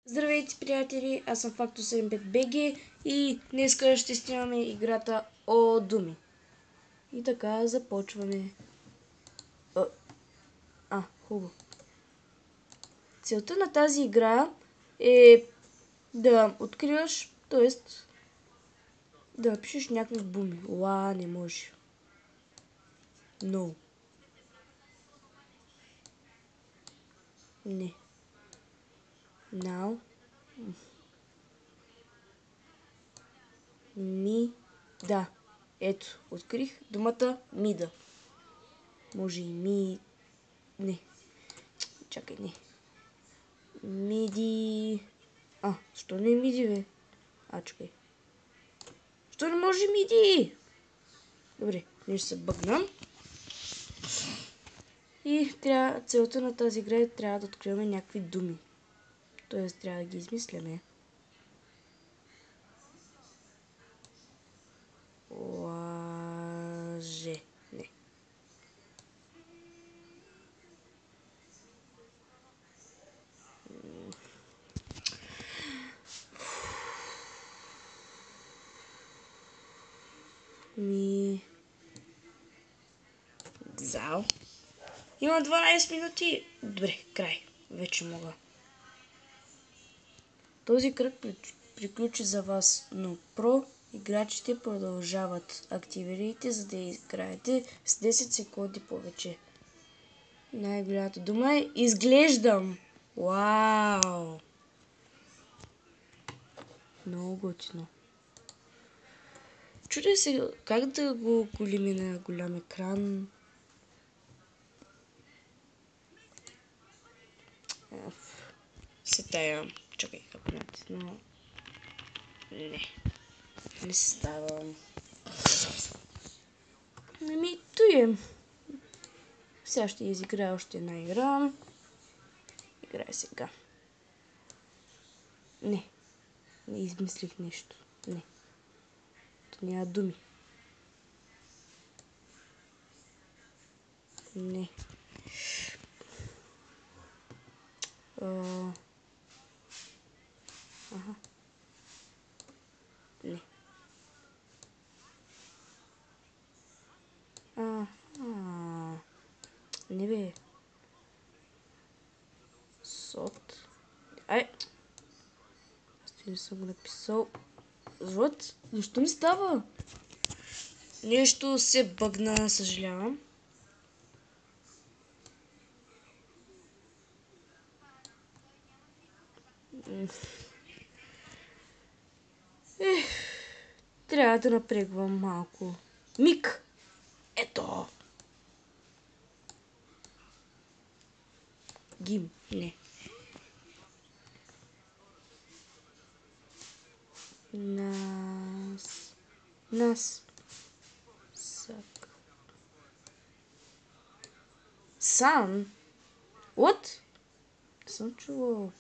Здравейте, приятели! Аз съм Factor75BG и днес ще снимаме играта О Думи. И така, започваме. Хубаво. Целта на тази игра е да откриваш, т.е. да напишеш някакви буми. Не може. No. Не. Now. Да. Ето, открих думата мида. Може и Не. Чакай, не. Миди... Що не е миди, бе? Чакай. Що не може миди? Добре, ние ще се бъгнам. И целта на тази игра е трябва да откриваме някакви думи. Тоест трябва да ги измисляме. Лаже. Не. Зал. Има 12 минути. Добре, край. Вече мога. Този кръг приключи за вас, но играчите продължават. Активирайте, за да играете с 10 секунди повече. Най-голямата дума е изглеждам. Вау! Много готино. Чудя се как да го голими на голям екран. Чакай, но... Не се става. Той е. Сега ще изиграя още една игра. Играя сега. Не измислих нещо. То няма думи. Не. Не. Не бе. Сот. Аз не съм го написал. Защо не става? Нещо се бъгна, съжалявам. Трябва да напрегвам малко. Миг! Ето! Гим. Не. Нас. Сак. Сан? What? Не съм чувал.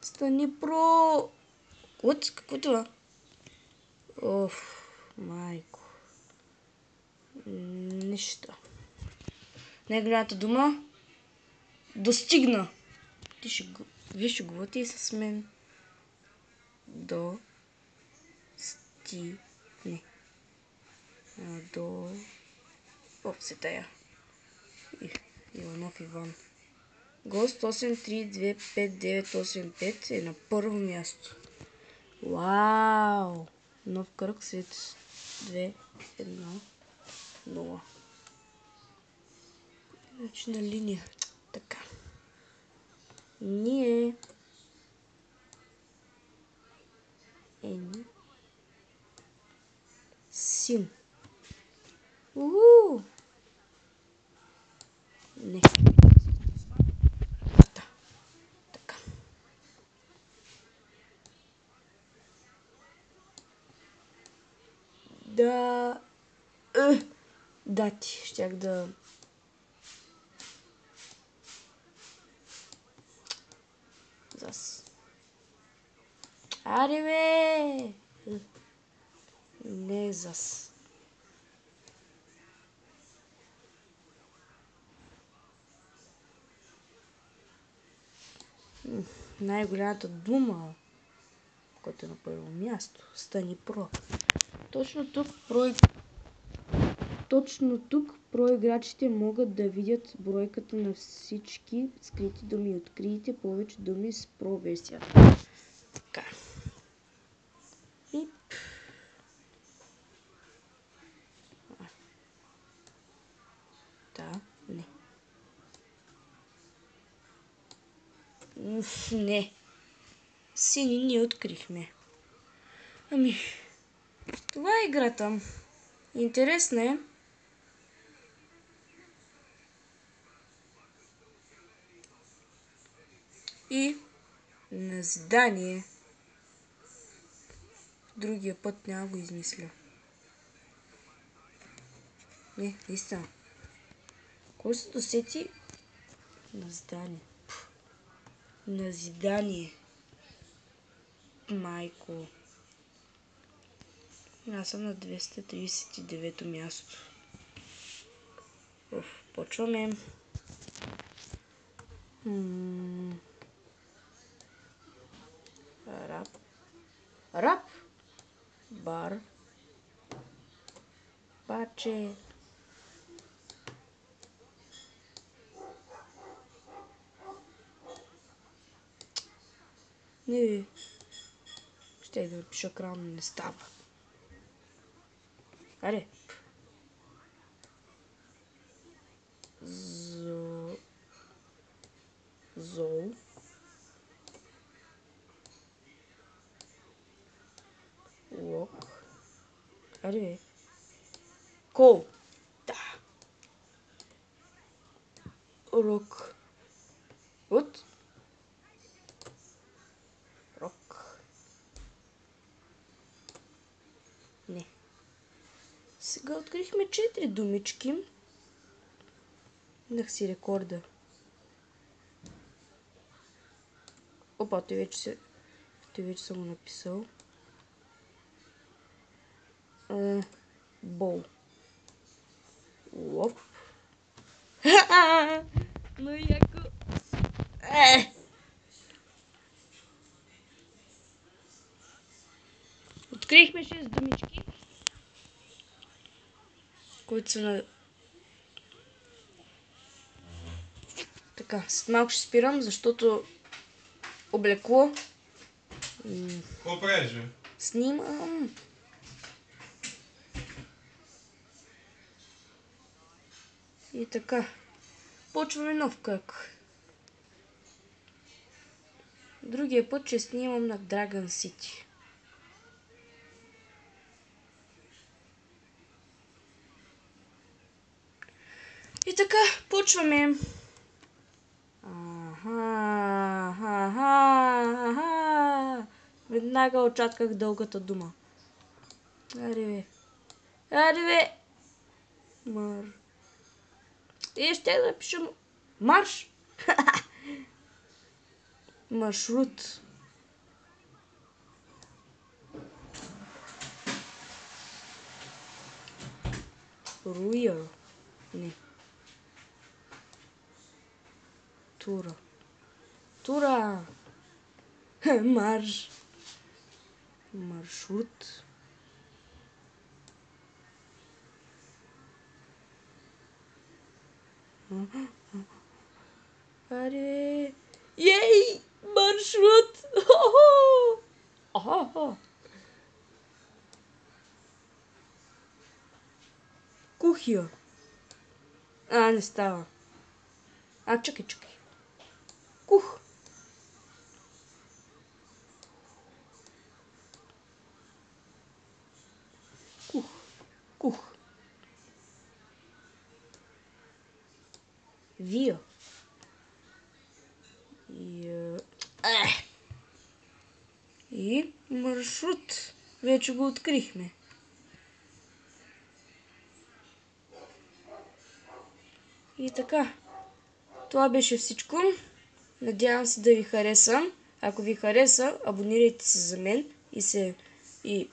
Стани про... What? Какво е това? Майко. Нищо. Най-голямата дума. Достигна. Вие ще говорите и с мен. Иванов Иван. Гост 832595 е на първо място. Вау! Нов кръг след 2, 1, 0. Начина линия. Така. Ние син. Не. Така. Дати. Щях да... Аре бе! Не зас. най-голямата дума, която е на първо място. Стани Про. Точно тук проиграчите могат да видят бройката на всички скрити думи. Открийте повече думи с Про версията. Така. И... Да, не. Не. Сини ние открихме. Ами, това е играта. Интересна е. И на задание другия път няма го измисля. Не, наистина. Кой се досети? Назидание. Майко. Аз съм на 239 място. Почваме. Рап. Бар. Паче. Не. Ще да напиша крал, но не става. Аре. Зол. Лок. Аре. Кол. Да. Рок. От. Рок. Не. Сега открихме 4 думички. Дах си рекорда. Опа, той вече съм го написал. Бол. Лоп. Но яко. Открихме 6 думички, които са на... Така, след малко ще спирам, защото облекло. Какво правиш, бе? Снимам. И така. Почваме нов кръг. Другия път ще снимам на Dragon City. И така, почваме. Веднага очаквах дългата дума. Аре бе. И ще да напишем марш. Маршрут. Руя. Не. Тура. Марш. Маршрут. Аре. Ей! Маршрут! Кухия. Не става. Чакай. Кух. Вия. И маршрут. Вече го открихме. И така. Това беше всичко. Надявам се да ви хареса. Ако ви хареса, абонирайте се за мен и